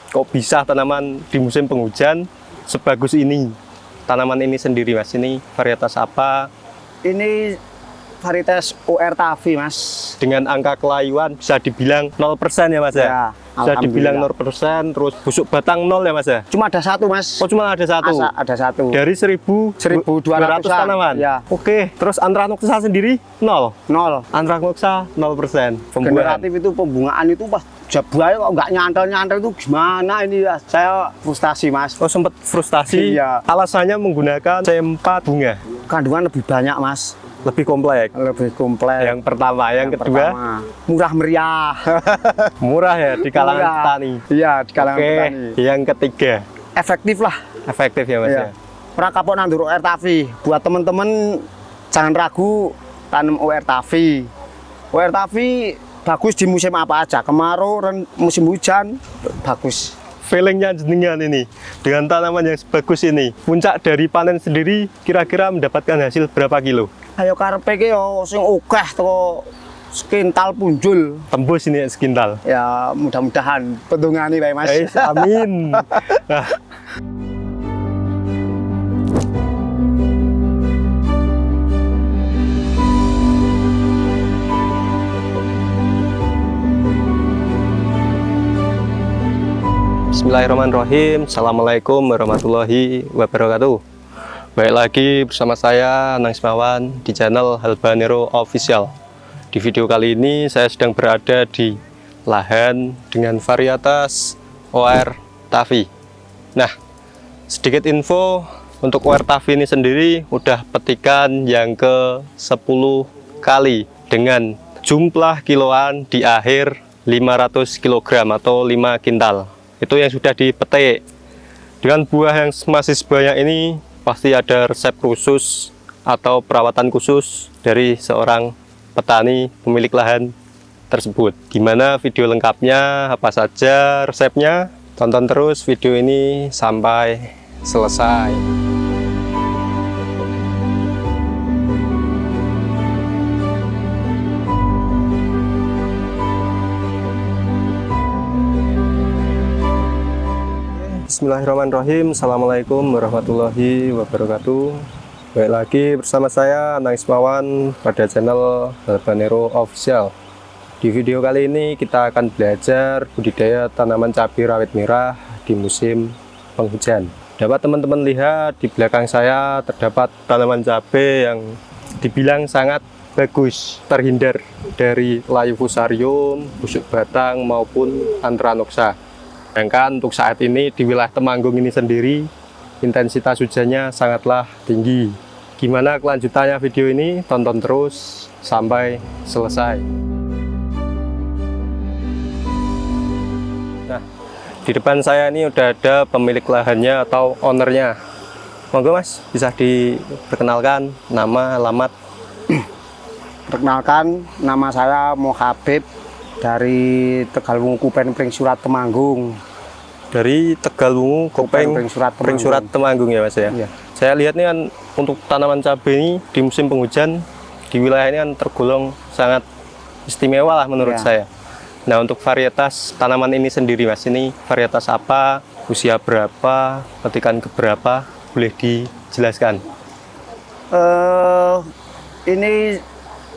kok bisa tanaman di musim penghujan sebagus ini? Tanaman ini sendiri Mas, ini varietas apa? Ini varietas UR Tavi, Mas. Dengan angka kelayuan bisa dibilang 0% ya Mas ya? Ya, Bisa dibilang alhamdulillah. 0%, terus busuk batang 0 ya Mas ya? Cuma ada satu, Mas. Oh cuma ada satu? Ada satu. Dari 1.200 tanaman? Ya. Oke, terus Anthranoxa sendiri 0? 0. Anthranoxa 0%. Generatif itu pembungaan itu pas jabuai kok nggak nyantel itu gimana ini ya? Saya frustasi, Mas. Oh sempat frustasi? Iya. Alasannya menggunakan C4 bunga? Kandungan lebih banyak, Mas. Lebih kompleks? Lebih kompleks. Yang pertama, yang kedua? Pertama, murah meriah. Murah ya di kalangan Murah. petani? Iya, di kalangan Oke, petani. yang ketiga? Efektif lah. Efektif ya Mas Iya. ya? Pernah kapok nandur UR Tavi. Buat temen-temen jangan ragu tanam UR Tavi. UR Tavi bagus di musim apa aja. Kemarau, musim hujan bagus. Feelingnya jenengan ini dengan tanaman yang sebagus ini, puncak dari panen sendiri kira-kira mendapatkan hasil berapa kilo? Ayo karepe ki yo sing akeh teko sekintal punjul. Tembus ini sekintal. Ya mudah-mudahan petungane wae, Mas. Amin. Nah, Bismillahirrahmanirrahim. Assalamualaikum warahmatullahi wabarakatuh. Baik lagi bersama saya Anang Ismawan di channel Halbanero Official. Di video kali ini saya sedang berada di lahan dengan varietas OR Tavi. Nah, sedikit info untuk OR Tavi ini sendiri udah petikan yang ke-10 kali dengan jumlah kiloan di akhir 500 kg atau 5 kintal. Itu yang sudah dipetik. Dengan buah yang masih sebanyak ini pasti ada resep khusus atau perawatan khusus dari seorang petani pemilik lahan tersebut. Gimana video lengkapnya, apa saja resepnya, tonton terus video ini sampai selesai. Bismillahirrahmanirrahim. Assalamualaikum warahmatullahi wabarakatuh. Baik lagi bersama saya Anang Ismawan pada channel Halbanero Official. Di video kali ini kita akan belajar budidaya tanaman cabai rawit merah di musim penghujan. Dapat teman-teman lihat di belakang saya terdapat tanaman cabai yang dibilang sangat bagus, terhindar dari layu fusarium, busuk batang maupun Anthranoxa. Sedangkan untuk saat ini di wilayah Temanggung ini sendiri intensitas hujannya sangatlah tinggi. Gimana kelanjutannya video ini? Tonton terus sampai selesai. Nah, di depan saya ini udah ada pemilik lahannya atau ownernya. Monggo Mas, bisa diperkenalkan nama, alamat. Perkenalkan, nama saya Mohabib dari Tegalwungu Kupen Pring Surat Temanggung. Dari Tegalwungu Kopeng Pring Surat Temanggung ya Mas ya. Iya. Saya lihat nih kan untuk tanaman cabai ini di musim penghujan di wilayah ini kan tergolong sangat istimewa lah menurut Iya. saya. Nah untuk varietas tanaman ini sendiri Mas, ini varietas apa, usia berapa, petikan keberapa, boleh dijelaskan? Ini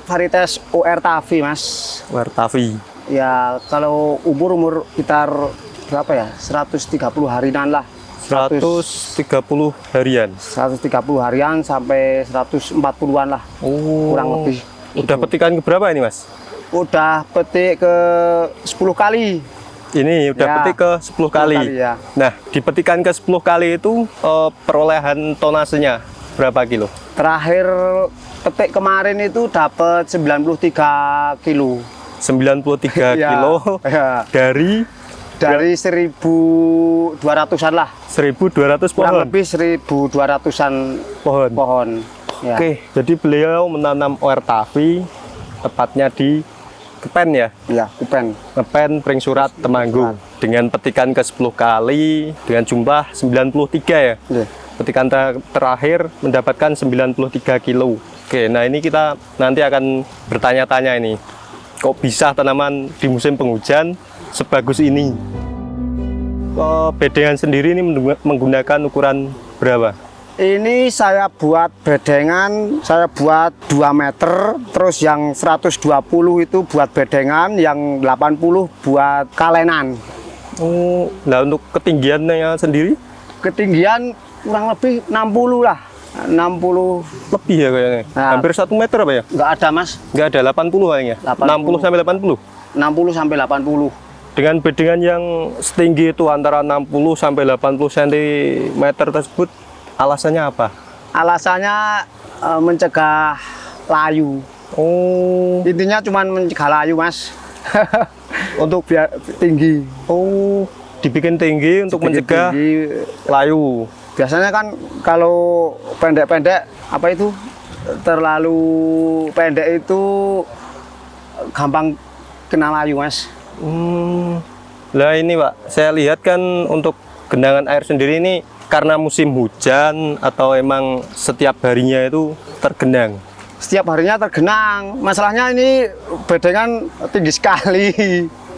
varietas UR Tavi, Mas. OR Tavi. Ya kalau umur sekitar berapa ya? 130 harian lah. 130 harian. 130 harian sampai 140-an lah. Oh. Kurang lebih. Udah petikan keberapa ini Mas? Udah petik ke 10 kali. Ini udah Ya, petik ke 10 kali. ya. Nah, di petikan ke 10 kali itu perolehan tonasenya berapa kilo? Terakhir petik kemarin itu dapat 93 kilo. 93 Ya, kilo ya. dari 1.200-an lah. 1.200 Kurang pohon. lebih 1.200-an Pohon. pohon. Ya. Oke, jadi beliau menanam OR Tavi tepatnya di Kepen ya. Ya, Kupen. Kepen Pring Surat Temanggung dengan petikan ke 10 kali dengan jumlah 93 ya. Iya. Petikan terakhir mendapatkan 93 kilo. Oke, nah ini kita nanti akan bertanya-tanya ini. Kok bisa tanaman di musim penghujan sebagus ini? bedengan sendiri ini menggunakan ukuran berapa? Ini saya buat bedengan, saya buat 2 meter, terus yang 120 itu buat bedengan, yang 80 buat kalenan. Oh, nah untuk ketinggiannya sendiri? Ketinggian kurang lebih 60 lah, 60. Lebih ya kayaknya. Nah. Hampir 1 meter apa ya? Nggak ada mas, Nggak ada, 80 kayaknya. 80. 60 sampai 80. 60 sampai 80. Dengan bedengan yang setinggi itu antara 60 sampai 80 cm tersebut, alasannya apa? Alasannya mencegah layu. Oh, Intinya cuma mencegah layu mas. untuk Biar tinggi. oh, dibikin tinggi untuk mencegah Tinggi. layu. Biasanya kan kalau pendek-pendek apa itu terlalu pendek itu gampang kena layu mas. Lah ini Pak, saya lihat kan untuk genangan air sendiri ini karena musim hujan atau emang setiap harinya itu tergenang? Setiap harinya tergenang. Masalahnya ini bedengan tinggi sekali.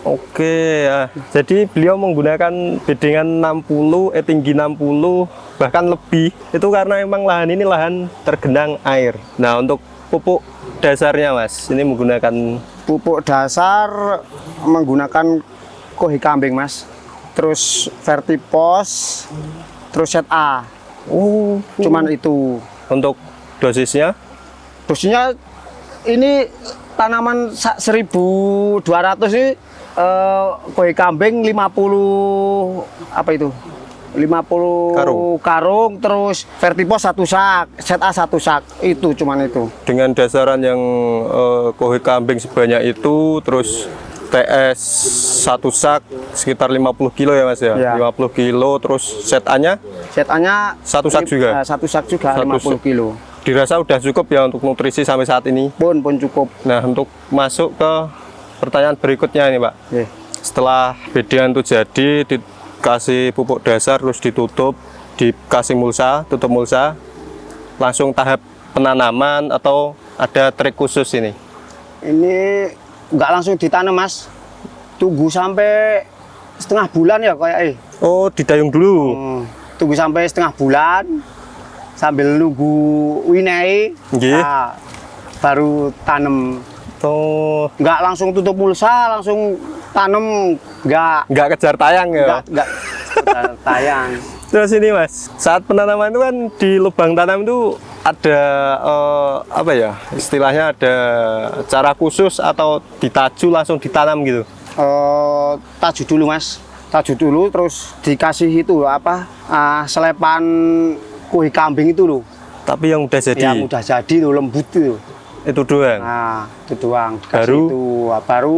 Oke ya. Jadi beliau menggunakan bedengan 60, tinggi 60 bahkan lebih. Itu karena emang lahan ini lahan tergenang air. Nah untuk pupuk dasarnya Mas, ini menggunakan Pupuk dasar menggunakan kohi kambing mas. Terus Vertipos, terus Set A. Cuman itu. untuk dosisnya. Dosisnya ini tanaman 1.200 ini kohi kambing 50 apa itu? 50 karung, terus Vertipos 1 sak, Set A 1 sak. Itu cuman itu. Dengan dasaran yang kohi kambing sebanyak itu, terus TS 1 sak sekitar 50 kilo ya Mas ya? Ya. 50 kilo, terus Set A-nya Set A-nya 1 sak juga? 1 sak juga 1 50 kilo. Dirasa udah cukup ya untuk nutrisi sampai saat ini? Pun cukup. Nah untuk masuk ke pertanyaan berikutnya ini Pak. Oke. Setelah bedengan itu jadi, dikasih pupuk dasar, terus ditutup, dikasih mulsa, tutup mulsa, langsung tahap penanaman atau ada trik khusus ini? Ini nggak langsung ditanam mas, tunggu sampai setengah bulan ya kayak Oh, didayung dulu. Tunggu sampai setengah bulan sambil nunggu winai, Nggih. nah, baru tanam. Oh, Nggak langsung tutup mulsa, langsung tanam, nggak kejar tayang ya? nggak tayang. Terus ini Mas, saat penanaman itu kan di lubang tanam itu ada apa ya, istilahnya ada cara khusus atau ditaju langsung ditanam gitu? Taju dulu mas, taju dulu, terus dikasih itu apa, selepan kuih kambing itu loh. Tapi yang udah jadi? Yang udah jadi loh, lembut itu. Itu doang? Nah, itu doang. Dikasih Baru? itu. Nah, baru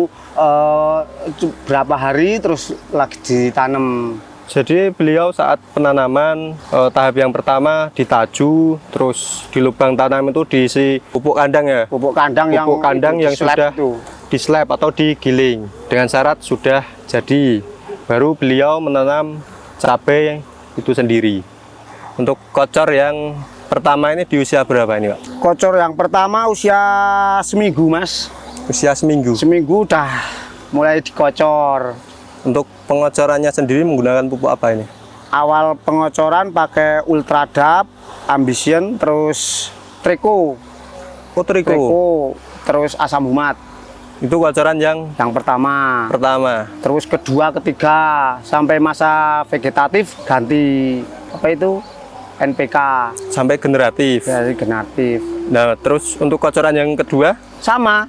berapa hari terus lagi ditanam. Jadi beliau saat penanaman tahap yang pertama ditaju, terus di lubang tanam itu diisi pupuk kandang ya? Pupuk kandang yang di slab sudah itu. dislab atau digiling dengan syarat sudah jadi. Baru beliau menanam cabai itu sendiri. Untuk kocor yang pertama ini di usia berapa ini Pak? Kocor yang pertama usia seminggu mas. Usia seminggu. Seminggu udah mulai dikocor. Untuk pengocorannya sendiri menggunakan pupuk apa ini? Awal pengocoran pakai Ultradap, Ambition, terus Triko. Oh, Triko. Terus asam humat. Itu kocoran yang pertama. Terus kedua, ketiga, sampai masa vegetatif ganti apa itu? NPK. sampai generatif. Dari generatif. Nah, terus untuk kocoran yang kedua Sama,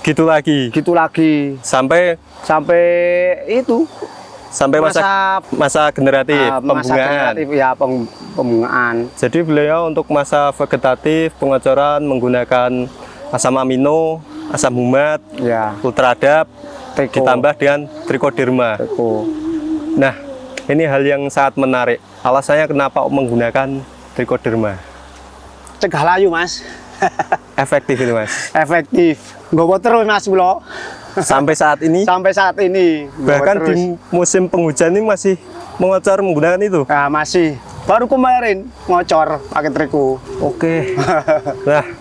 gitu lagi. gitu lagi. Sampai itu masa generatif, masa pembungaan. generatif, ya pembungaan. Jadi beliau untuk masa vegetatif pengocoran menggunakan asam amino, asam humat, Ya, Ultradap, Triko. ditambah dengan Trichoderma. Triko. Nah, ini hal yang sangat menarik. Alasannya kenapa menggunakan Trichoderma? Cegah layu mas. Efektif ini Mas. Efektif. Nggowo terus mas Bulo. Sampai saat ini, Sampai saat ini. Nggowo bahkan terus. di musim penghujan ini masih mengocor menggunakan itu. Nah, masih Baru kemarin ngocor pakai triko. Oke.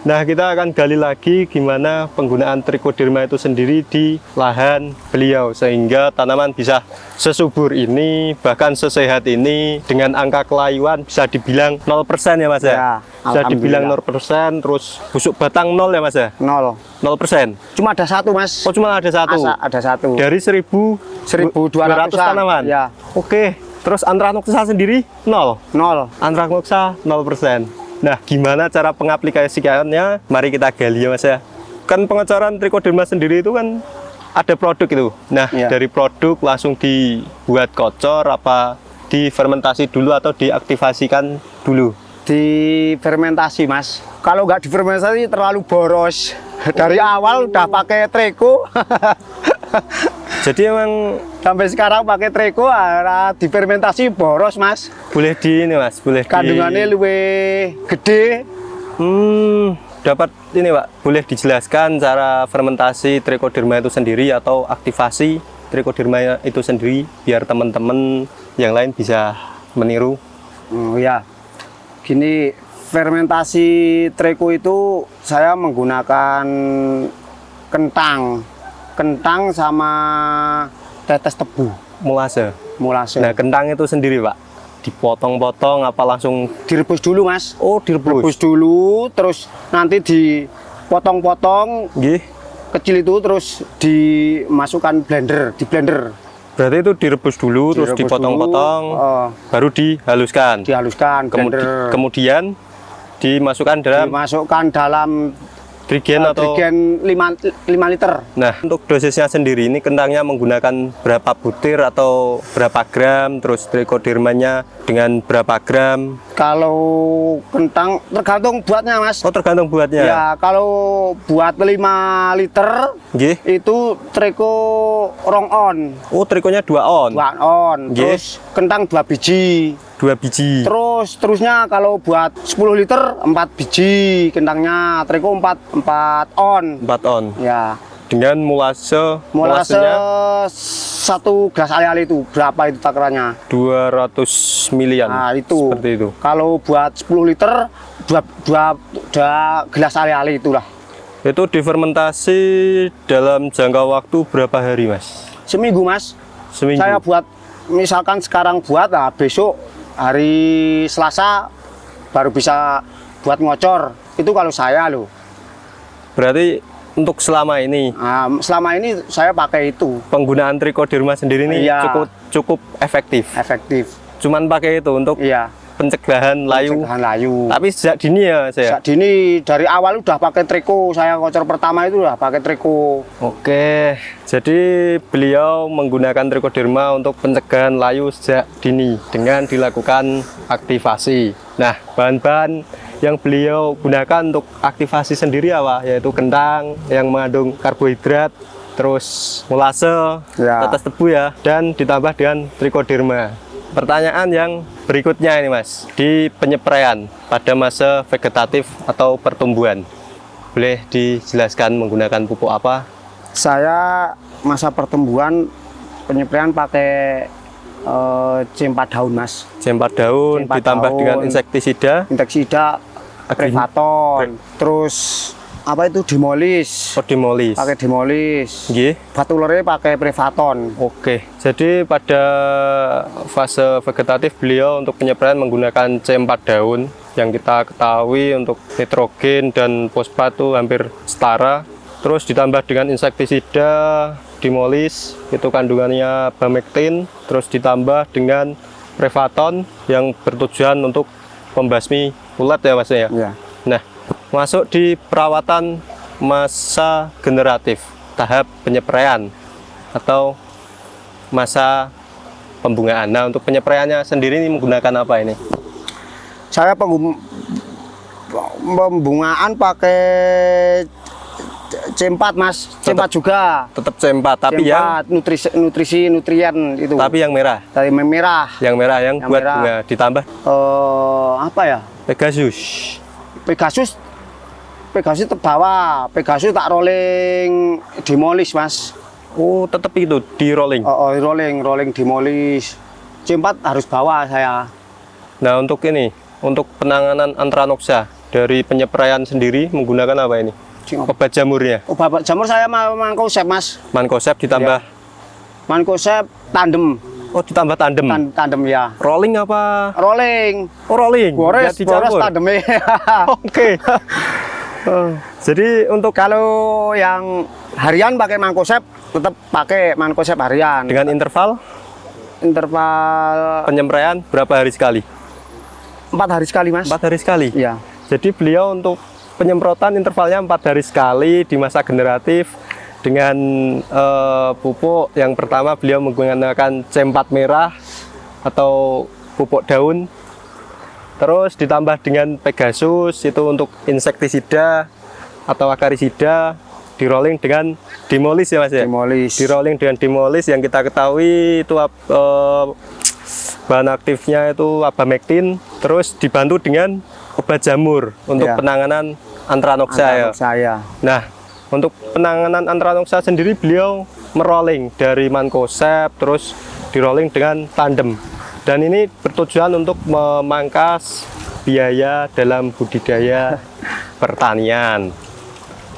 Nah, kita akan gali lagi gimana penggunaan trichoderma itu sendiri di lahan beliau sehingga tanaman bisa sesubur ini, bahkan sesehat ini dengan angka kelayuan bisa dibilang 0% ya Mas ya. Ya, Bisa dibilang alhamdulillah. 0%, terus busuk batang 0 ya Mas ya. 0. 0%. Cuma ada satu, Mas. Oh, cuma ada satu. Ada satu. Dari 1.200 tanaman. Ya. Oke. Terus Anthracnopsa sendiri 0. 0. Anthracnopsa 0%. Nah, gimana cara pengaplikasiannya? Mari kita gali ya Mas ya. Kan pengecoran trichoderma sendiri itu kan ada produk itu. Nah, Iya. dari produk langsung dibuat kocor apa difermentasi dulu atau diaktifasikan dulu? Difermentasi, Mas. Kalau nggak difermentasi terlalu boros. Dari awal udah pakai triko. Jadi emang Sampai sekarang pakai triko, difermentasi boros, Mas. boleh di ini Mas, boleh Kandungannya lebih gede. Dapat ini Pak, boleh dijelaskan cara fermentasi trichoderma itu sendiri atau aktivasi trichoderma itu sendiri biar teman-teman yang lain bisa meniru. Oh ya, gini, fermentasi triko itu saya menggunakan kentang sama tetes tebu, Mulase. mulase. Nah, kentang itu sendiri Pak, dipotong-potong apa langsung? Direbus dulu, Mas. Oh, Direbus dulu, terus nanti dipotong-potong Nggih. kecil itu, terus dimasukkan di blender. Berarti itu direbus dulu, terus Direbus dipotong-potong, dulu, baru dihaluskan. dihaluskan, blender. Kemudian dimasukkan dalam Dimasukkan dalam trigen atau trigen 5 liter. Nah, untuk dosisnya sendiri ini kentangnya menggunakan berapa butir atau berapa gram, terus trichodermanya dengan berapa gram? Kalau kentang tergantung buatnya, Mas. Oh, tergantung buatnya. Ya, kalau buat 5 liter Nggih. itu triko rong on, Oh, trikonya 2 on. 2 on. Nggih. Terus kentang 2 biji. 2 biji. Terusnya kalau buat 10 liter 4 biji kentangnya, triko 4 on. 4 on. Ya. Dengan Mulase mulasenya 1 gelas ali-ali itu berapa itu takarannya? 200 milian. Nah, itu. Seperti itu. Kalau buat 10 liter 2 gelas ali-ali itulah. Itu difermentasi dalam jangka waktu berapa hari, Mas? Seminggu, Mas. Seminggu. Saya buat, misalkan sekarang buat, nah besok hari Selasa baru bisa buat ngocor. Itu kalau saya loh. Berarti untuk selama ini Nah, selama ini saya pakai itu penggunaan trichoderma sendiri ini Iya. cukup efektif. efektif. Cuman pakai itu untuk Iya. pencegahan layu. Pencegahan layu. Tapi sejak dini ya saya. Sejak dini dari awal udah pakai triko. Saya ngocor pertama itu udah pakai triko. Oke, jadi beliau menggunakan trichoderma untuk pencegahan layu sejak dini dengan dilakukan aktivasi. Nah, bahan-bahan yang beliau gunakan untuk aktivasi sendiri apa? Yaitu kentang yang mengandung karbohidrat, terus mulase, Ya. tetes tebu ya, dan ditambah dengan trichoderma. Pertanyaan yang berikutnya ini Mas, di penyepraian pada masa vegetatif atau pertumbuhan, boleh dijelaskan menggunakan pupuk apa? Saya masa pertumbuhan penyempraian pakai C4 daun, Mas. C4 daun C4 ditambah daun. dengan insektisida, Insektisida Prevaton. Terus apa itu Dimolis. Dimolis. Pakai Dimolis. Nggih. Batu ulernya pakai Prevaton. Oke, jadi pada fase vegetatif beliau untuk penyepraian menggunakan C4 daun yang kita ketahui untuk nitrogen dan fosfat itu hampir setara. Terus ditambah dengan insektisida Dimolis, itu kandungannya bamektin, terus ditambah dengan Prevaton yang bertujuan untuk membasmi ulat ya Mas ya. Ya. Nah, masuk di perawatan masa generatif, tahap penyepraian atau masa pembungaan. Nah, untuk penyepraiannya sendiri ini menggunakan apa ini? Saya pembungaan pakai C4, Mas. C4 juga. Tetap C4, tapi C4, nutrien itu. tapi yang merah. Dari merah. Yang merah yang buat merah. bunga ditambah Apa ya? Pegasus. Pegasus terbawa. Pegasus tak rolling Dimolis, Mas. Oh, tetap itu di rolling. Rolling Dimolis. C4 harus bawa saya. Nah, untuk ini, untuk penanganan Anthranoxa dari penyepraian sendiri menggunakan apa ini? Obat jamurnya. Obat jamur saya Mancozeb, Mas. Mancozeb ditambah Mancozeb tandem. oh ditambah tandem. Tandem ya. Rolling apa? Rolling. Oh, rolling. Boros Nggak dicampur. tandemnya. Oke. Oh, jadi untuk Kalau yang harian pakai Mancozeb, tetap pakai Mancozeb harian. dengan interval Interval penyempraian berapa hari sekali? 4 hari sekali, Mas. 4 hari sekali. Iya. Jadi beliau untuk penyemprotan intervalnya 4 hari sekali di masa generatif dengan pupuk yang pertama beliau menggunakan C4 merah atau pupuk daun, terus ditambah dengan Pegasus itu untuk insektisida atau akarisida, di rolling dengan Dimolis ya Mas ya? Dimolis. Di rolling dengan Dimolis yang kita ketahui itu bahan aktifnya itu abamectin, terus dibantu dengan obat jamur untuk Ya. penanganan Anthranoxa ya. Saya. Nah, untuk penanganan Anthranoxa sendiri beliau merolling dari Mancozeb terus di rolling dengan tandem. Dan ini bertujuan untuk memangkas biaya dalam budidaya pertanian.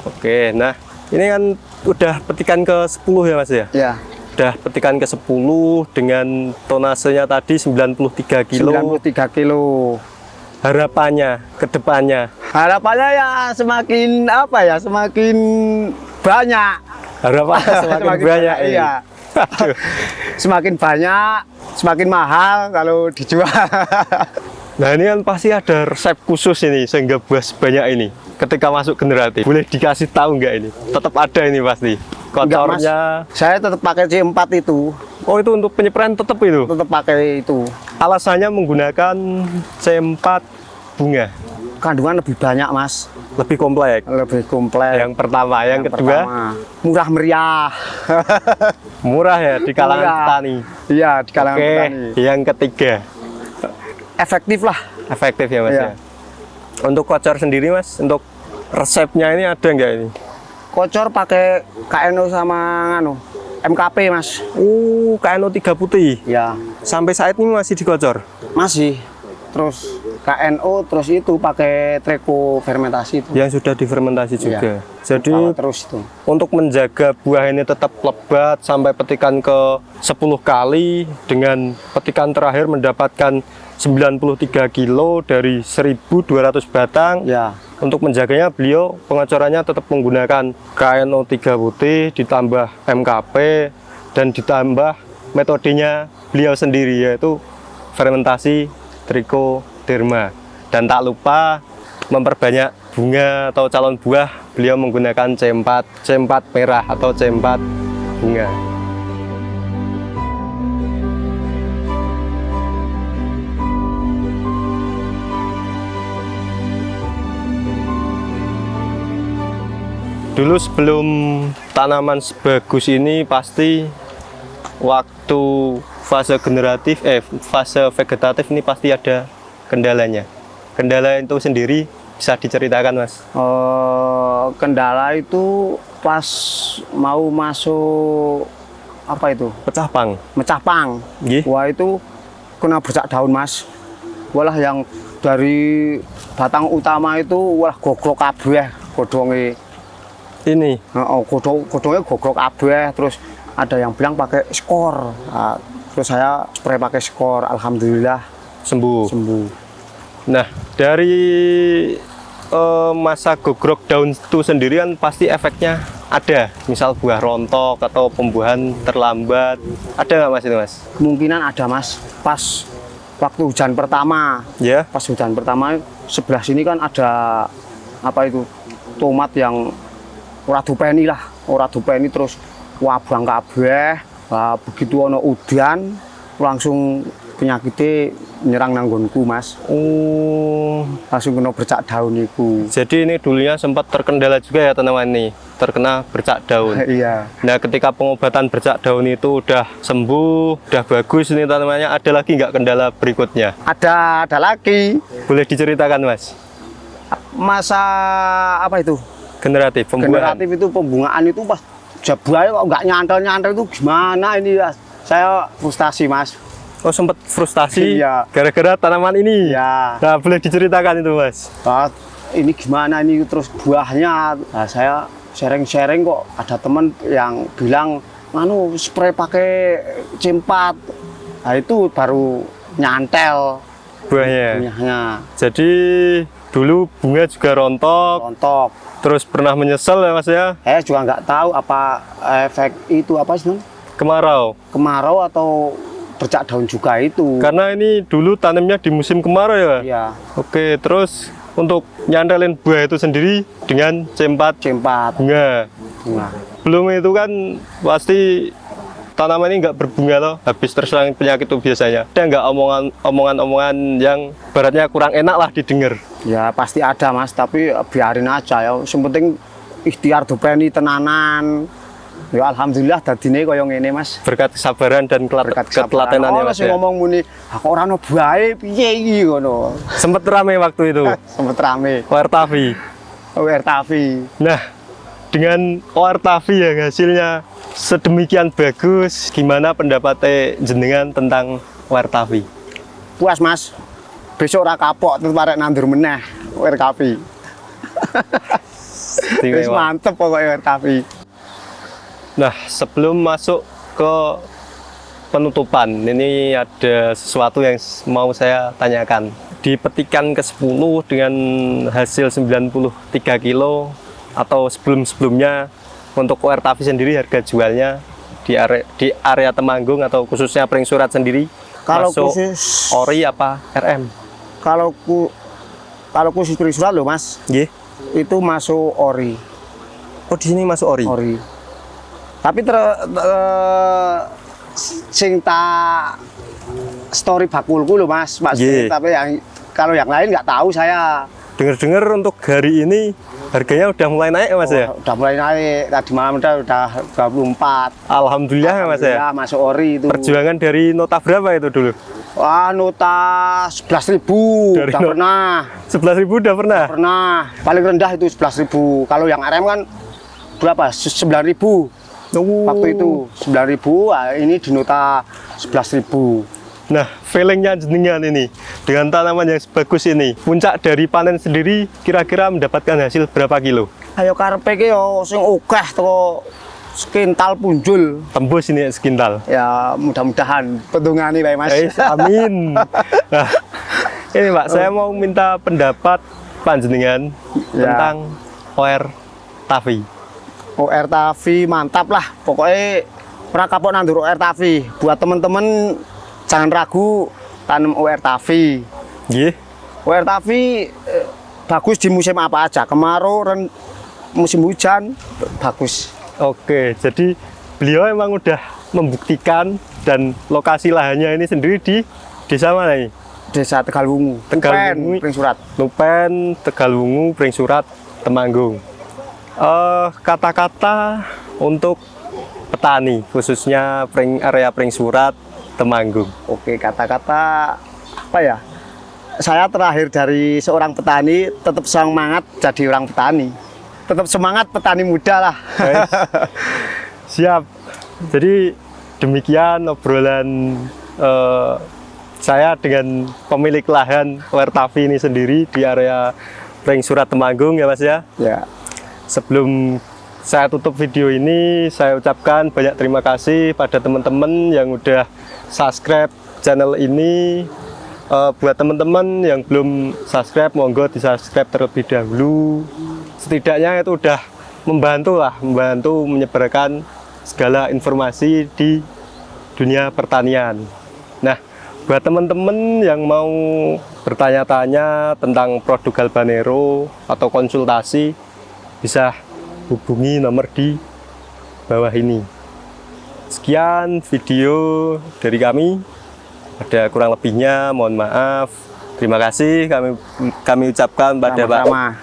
Oke, nah ini kan udah petikan ke-10 ya Mas ya? Ya. Udah petikan ke-10 dengan tonasenya tadi 93 kilo. 93 kilo. Harapannya ke depannya. Harapannya ya semakin apa ya? Semakin banyak. Harapannya semakin banyak ini. Iya. Aduh. Semakin banyak, semakin mahal kalau dijual. Nah ini kan pasti ada resep khusus ini sehingga buah sebanyak ini ketika masuk generatif. Boleh dikasih tahu nggak ini? Tetap ada ini pasti. Enggak, Mas. Kocornya. Saya tetap pakai C4 itu. Oh itu untuk penyepraian tetap itu. Tetap pakai itu. Alasannya menggunakan C4 bunga. Kandungan lebih banyak, Mas. Lebih kompleks. Lebih kompleks. Yang pertama, yang kedua pertama, murah meriah. murah ya di kalangan Murah. petani. Iya, di kalangan Oke, petani. yang ketiga Efektif lah. efektif ya Mas Iya. ya. Untuk kocor sendiri Mas, untuk resepnya ini ada nggak ini? Kocor pakai KNO sama nganu, MKP, Mas. KNO 3 putih. Ya, Sampai saat ini masih dikocor. masih. Terus KNO terus itu pakai treko fermentasi itu. Yang sudah difermentasi juga. Jadi Bawa terus itu. untuk menjaga buah ini tetap lebat sampai petikan ke 10 kali dengan petikan terakhir mendapatkan 93 kilo dari 1.200 batang. Ya, Untuk menjaganya beliau pengocorannya tetap menggunakan KNO 3 putih ditambah MKP dan ditambah metodenya beliau sendiri yaitu fermentasi trichoderma. Dan tak lupa memperbanyak bunga atau calon buah beliau menggunakan C4 merah atau C4 bunga. Dulu sebelum tanaman sebagus ini pasti waktu fase generatif, fase vegetatif ini pasti ada kendalanya. Kendala itu sendiri bisa diceritakan Mas? kendala itu pas mau masuk apa itu? Pecah pang. Mecah pang. Nggih. Wah itu kena bercak daun, Mas. Walah yang dari batang utama itu walah gogrok kabeh godhonge. Ini Godhongnya gogrok kabeh, terus ada yang bilang pakai skor. Nah, terus saya spray pakai skor, alhamdulillah sembuh. sembuh. Nah, dari masa gogrok daun itu sendiri kan pasti efeknya ada. Misal buah rontok atau pembuahan terlambat. Ada nggak Mas itu Mas? Kemungkinan ada, Mas. Pas waktu hujan pertama, Ya. pas hujan pertama sebelah sini kan ada apa itu tomat yang ora dupeni lah, ora dupeni terus wabang kabeh. Nah, begitu ono udan langsung penyakitnya nyerang nanggonku, Mas. Langsung kena bercak daun iku. Jadi ini dulunya sempat terkendala juga ya tanaman ini, terkena bercak daun. Iya. Nah, ketika pengobatan bercak daun itu udah sembuh, udah bagus ini tanamannya, ada lagi nggak kendala berikutnya? Ada lagi Boleh diceritakan Mas? masa apa itu? Generatif, pembuahan. Generatif itu pembungaan itu pas jabuaya kok nggak nyantel itu gimana ini ya? Saya frustasi, Mas. Oh, sempat frustasi Iya. gara-gara tanaman ini. Ya. Nah, boleh diceritakan itu, Mas. Nah, ini gimana ini terus buahnya. Nah, saya sharing-sharing kok ada teman yang bilang, "Manu spray pakai C4." Nah, itu baru nyantel Buahnya. buahnya. Jadi dulu bunga juga Rontok. terus pernah menyesal ya, Mas ya? Juga nggak tahu apa efek itu apa sih, Kemarau. kemarau atau bercak daun juga itu. Karena ini dulu tanamnya di musim kemarau ya, Pak? Iya, Oke, terus untuk nyantelin buah itu sendiri dengan C4 C4 bunga. bunga. Belum itu kan pasti tanaman ini nggak berbunga loh, habis terserang penyakit itu biasanya. Ada nggak omongan-omongan yang baratnya kurang enak lah didengar? Ya pasti ada Mas, tapi biarin aja ya. Yang penting ikhtiar dopeni tenanan. Ya alhamdulillah dadine koyo ngene Mas. Berkat kesabaran dan ketelatenan ya, Oh, Mas sing ya. ngomong muni, "Aku ora ono buahe piye iki?" ngono. Sempet rame waktu itu. Sempet rame. Wartavi. Wertavi. Nah, dengan Wartavi yang hasilnya sedemikian bagus, gimana pendapatnya jenengan tentang Wartavi? Puas Mas. Besok ora kapok tetep arek nandur meneh Wertavi. Wis Istimewa. mantep pokoknya Wertavi. Nah, sebelum masuk ke penutupan, ini ada sesuatu yang mau saya tanyakan. Di petikan ke-10 dengan hasil 93 kilo atau sebelum-sebelumnya, untuk Wertavi sendiri harga jualnya di area Temanggung atau khususnya Pring Surat sendiri, Kalau masuk khusus ori apa RM? kalau khusus Pring Surat loh Mas, Nggih. itu masuk ori. Oh, di sini masuk ori. Ori. Tapi sing tak story bakulku loh Mas, Nggih. tapi kalau yang lain nggak tahu saya. Dengar-dengar untuk hari ini harganya udah mulai naik ya, Mas ya? Udah mulai naik, tadi malam udah 24. Alhamdulillah ya, Mas ya. Alhamdulillah, masuk ori itu. Perjuangan dari nota berapa itu dulu? Wah, nota 11.000 Dari udah pernah. 11.000 udah pernah? Pernah. Paling rendah itu 11.000. Kalau yang RM kan berapa? 9.000. Waktu itu 9.000, ini di nota 11.000. Nah, feelingnya jenengan ini dengan tanaman yang sebagus ini, puncak dari panen sendiri kira-kira mendapatkan hasil berapa kilo? Ayo karepe ki yo sing akeh teko sekintal punjul. Tembus ini sekintal. Ya mudah-mudahan pedungane bae Mas. Amin. Nah, ini Pak, saya mau minta pendapat panjenengan Ya. tentang OR Tavi. OR Tavi mantap lah. Pokoknya pernah kapok nandur OR Tavi. Buat temen-temen jangan ragu tanam OR Tavi. Nggih. OR Tavi bagus di musim apa aja. Kemarau, musim hujan bagus. Oke, jadi beliau emang udah membuktikan dan lokasi lahannya ini sendiri di desa mana ini? Desa Tegalwungu. Tegalwungu. Pring Surat. Lupen, Tegalwungu, Pring Surat, Temanggung. Kata-kata untuk petani, khususnya area Pring Surat, Temanggung. Oke, kata-kata apa ya? Saya terakhir dari seorang petani, tetap semangat jadi orang petani. Tetap semangat petani muda lah. Guys, siap. Jadi demikian obrolan saya dengan pemilik lahan Wertavi ini sendiri di area Pring Surat Temanggung ya Mas ya. Ya. Sebelum saya tutup video ini, saya ucapkan banyak terima kasih pada teman-teman yang udah subscribe channel ini. Buat teman-teman yang belum subscribe, monggo di-subscribe terlebih dahulu. Setidaknya itu udah membantu menyebarkan segala informasi di dunia pertanian. Nah, buat teman-teman yang mau bertanya-tanya tentang produk Galbanero atau konsultasi, bisa hubungi nomor di bawah ini. Sekian video dari kami. Ada kurang lebihnya, mohon maaf. Terima kasih kami ucapkan pada Sama-sama.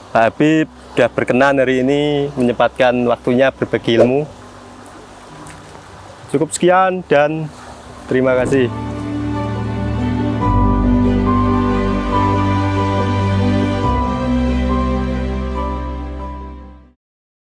Pak Habib sudah berkenan hari ini menyempatkan waktunya berbagi ilmu. Cukup sekian dan terima kasih.